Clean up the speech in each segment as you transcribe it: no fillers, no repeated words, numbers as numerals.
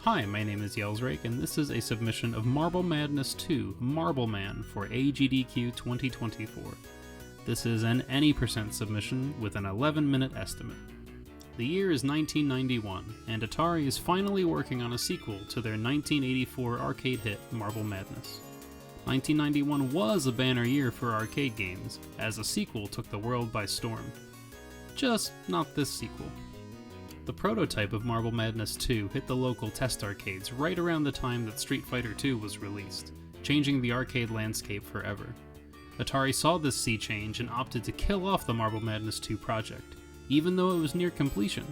Hi, my name is Yellsrake, and this is a submission of Marble Madness 2 Marble Man for AGDQ 2024. This is an any % submission with an 11-minute estimate. The year is 1991, and Atari is finally working on a sequel to their 1984 arcade hit Marble Madness. 1991 was a banner year for arcade games, as a sequel took the world by storm. Just not this sequel. The prototype of Marble Madness 2 hit the local test arcades right around the time that Street Fighter II was released, changing the arcade landscape forever. Atari saw this sea change and opted to kill off the Marble Madness 2 project, even though it was near completion,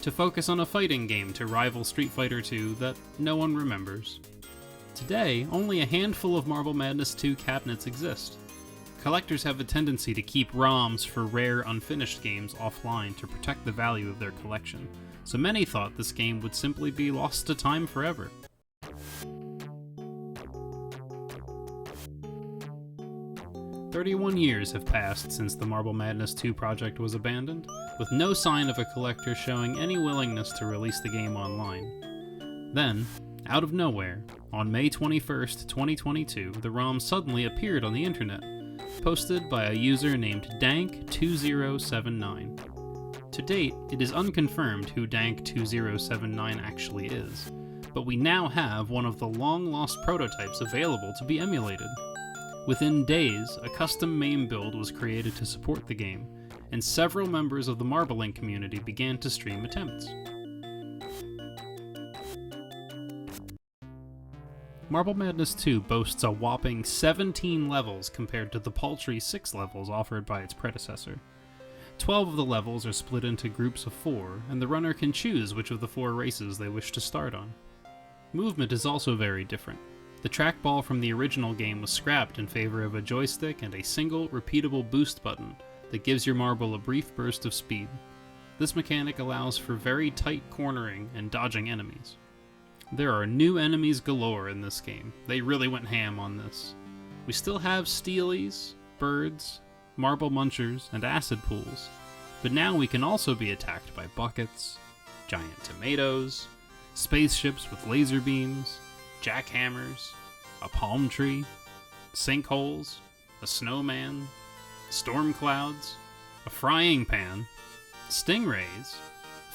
to focus on a fighting game to rival Street Fighter II that no one remembers. Today, only a handful of Marble Madness 2 cabinets exist. Collectors have a tendency to keep ROMs for rare, unfinished games offline to protect the value of their collection, so many thought this game would simply be lost to time forever. "31 years have passed since the Marble Madness 2 project was abandoned, with no sign of a collector showing any willingness to release the game online. Then, out of nowhere, on May 21st, 2022, the ROM suddenly appeared on the internet, posted by a user named Dank2079. To date, it is unconfirmed who Dank2079 actually is, but we now have one of the long-lost prototypes available to be emulated. Within days, a custom MAME build was created to support the game, and several members of the Marbling community began to stream attempts. Marble Madness 2 boasts a whopping 17 levels compared to the paltry 6 levels offered by its predecessor. 12 of the levels are split into groups of 4, and the runner can choose which of the 4 races they wish to start on. Movement is also very different. The trackball from the original game was scrapped in favor of a joystick and a single, repeatable boost button that gives your marble a brief burst of speed. This mechanic allows for very tight cornering and dodging enemies. There are new enemies galore in this game. They really went ham on this. We still have steelies, birds, marble munchers, and acid pools, but now we can also be attacked by buckets, giant tomatoes, spaceships with laser beams, jackhammers, a palm tree, sinkholes, a snowman, storm clouds, a frying pan, stingrays,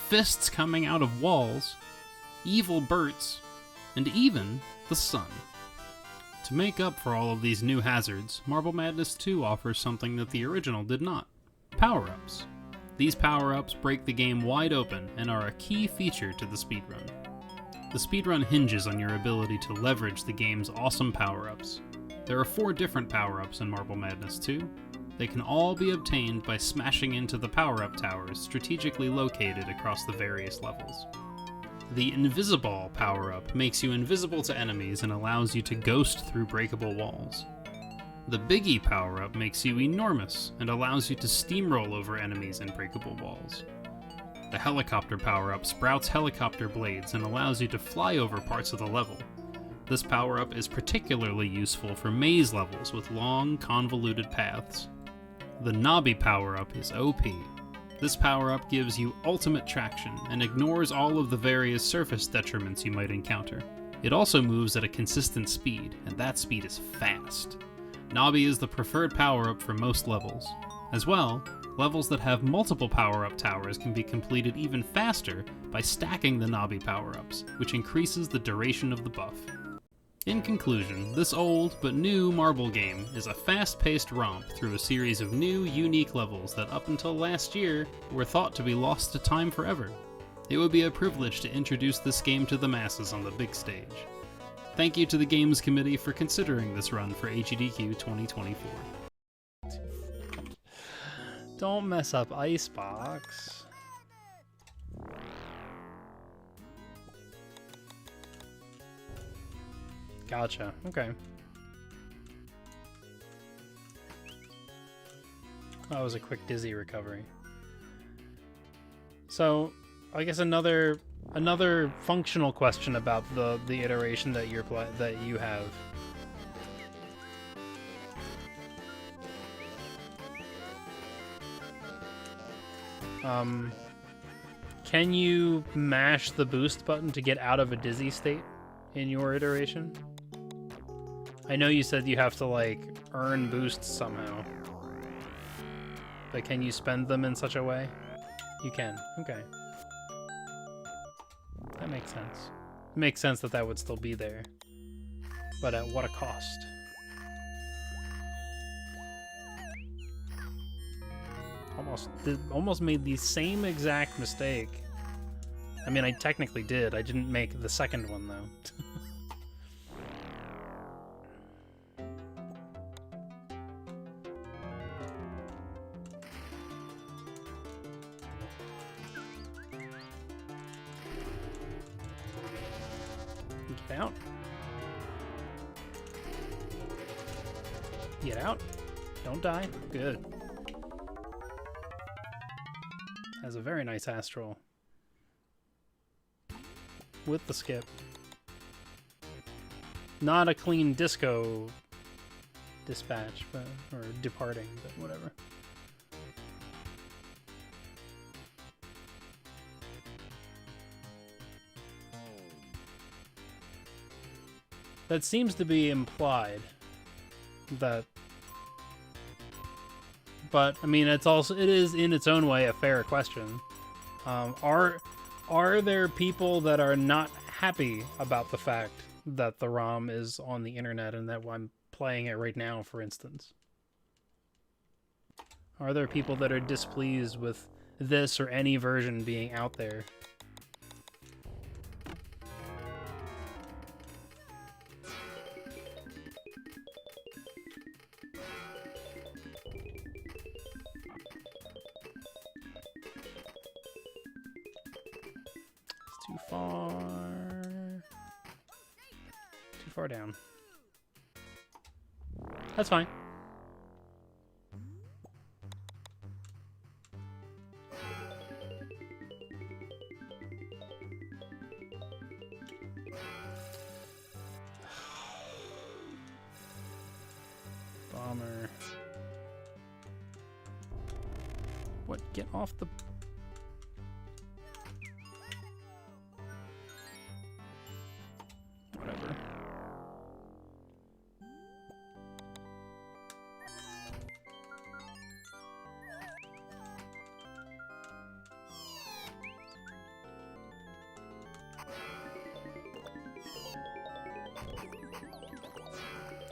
fists coming out of walls, evil Berts, and even the sun. To make up for all of these new hazards, Marble Madness 2 offers something that the original did not: power-ups. These power-ups break the game wide open and are a key feature to the speedrun. The speedrun hinges on your ability to leverage the game's awesome power-ups. There are 4 different power-ups in Marble Madness 2. They can all be obtained by smashing into the power-up towers strategically located across the various levels. The Invisible power-up makes you invisible to enemies and allows you to ghost through breakable walls. The Biggie power-up makes you enormous and allows you to steamroll over enemies and breakable walls. The Helicopter power-up sprouts helicopter blades and allows you to fly over parts of the level. This power-up is particularly useful for maze levels with long, convoluted paths. The Knobby power-up is OP. This power-up gives you ultimate traction and ignores all of the various surface detriments you might encounter. It also moves at a consistent speed, and that speed is fast. Knobby is the preferred power-up for most levels. As well, levels that have multiple power-up towers can be completed even faster by stacking the Knobby power-ups, which increases the duration of the buff. In conclusion, this old but new Marble game is a fast-paced romp through a series of new, unique levels that up until last year were thought to be lost to time forever. It would be a privilege to introduce this game to the masses on the big stage. Thank you to the Games Committee for considering this run for AGDQ 2024. Don't mess up Icebox. Gotcha. Okay. That was a quick dizzy recovery. So, I guess another functional question about the iteration that you have. Can you mash the boost button to get out of a dizzy state in your iteration? I know you said you have to, like, earn boosts somehow. But can you spend them in such a way? You can. Okay. That makes sense. It makes sense that that would still be there. But at what a cost? Almost made the same exact mistake. I mean, I technically did. I didn't make the second one, though. Get out. Get out. Don't die. Good. Has a very nice astral. With the skip. Not a clean disco dispatch, but or departing, but whatever. That seems to be implied. That, but I mean, it is in its own way a fair question. Are there people that are not happy about the fact that the ROM is on the internet and that I'm playing it right now, for instance? Are there people that are displeased with this or any version being out there? Too far down. That's fine. Bomber. What? Get off the... Whatever.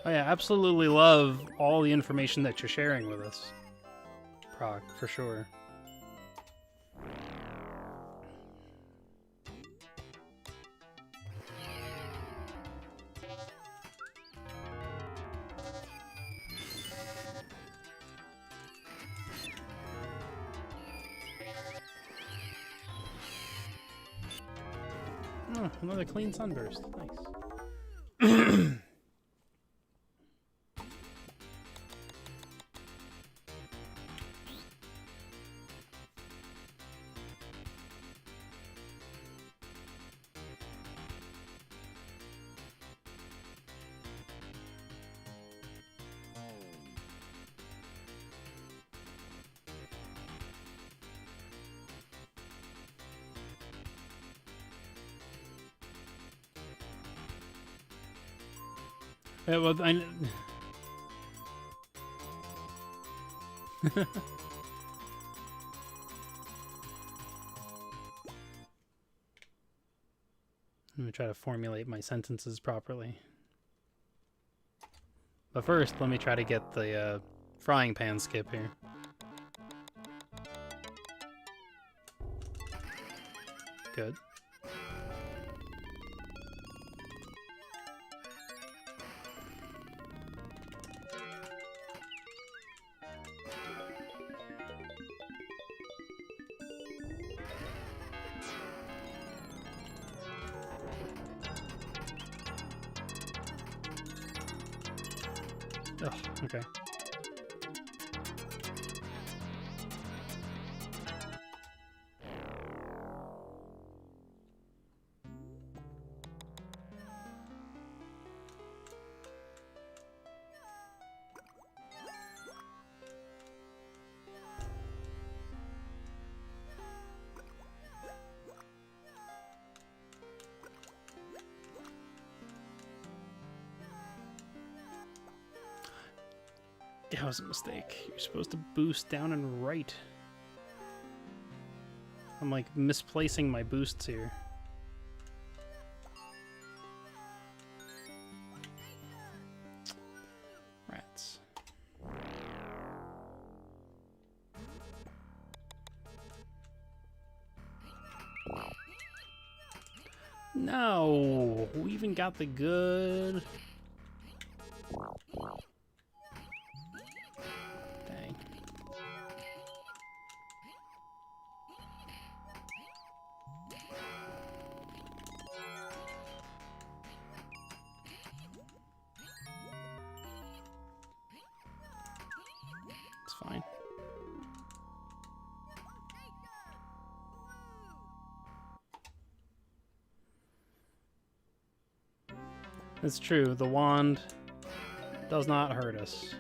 Oh yeah, absolutely love all the information that you're sharing with us, Proc, for sure. Oh, another clean sunburst. Nice. Yeah, well, Let me try to formulate my sentences properly. But first, let me try to get the frying pan skip here. Good. Oh, okay. That was a mistake. You're supposed to boost down and right. I'm like misplacing my boosts here. Rats. No, we even got the good. Dang. It's fine. It's true, the wand does not hurt us.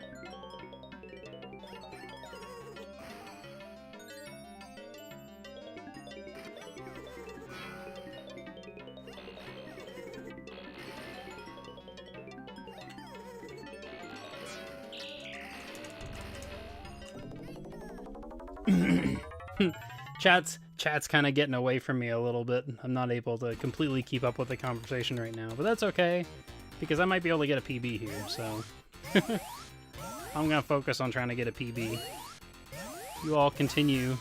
Chat's kind of getting away from me a little bit. I'm not able to completely keep up with the conversation right now, but that's okay, because I might be able to get a PB here, so I'm gonna focus on trying to get a PB. You all continue.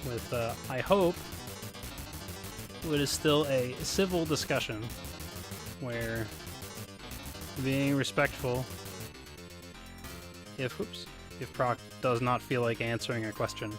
With, I hope, what is still a civil discussion, where being respectful, if Proc does not feel like answering a question.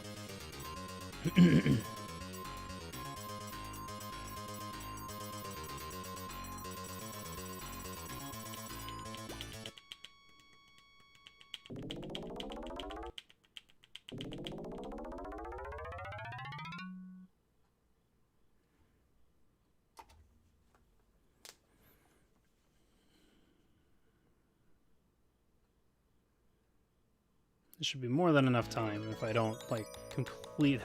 This should be more than enough time if I don't, like,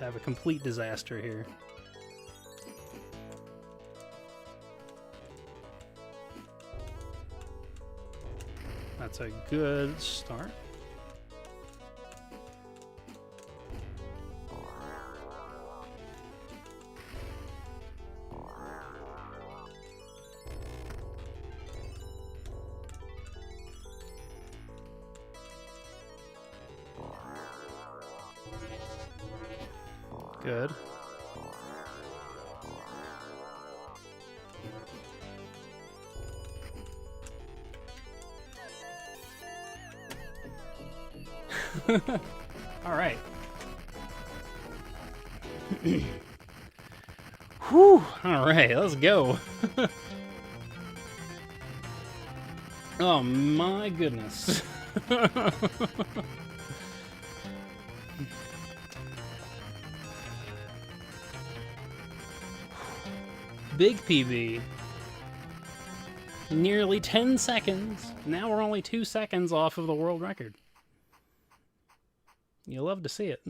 have a complete disaster here. That's a good start. Good. All right. Whew. All right, let's go. Oh my goodness. Big PB. Nearly 10 seconds. Now we're only 2 seconds off of the world record. You love to see it.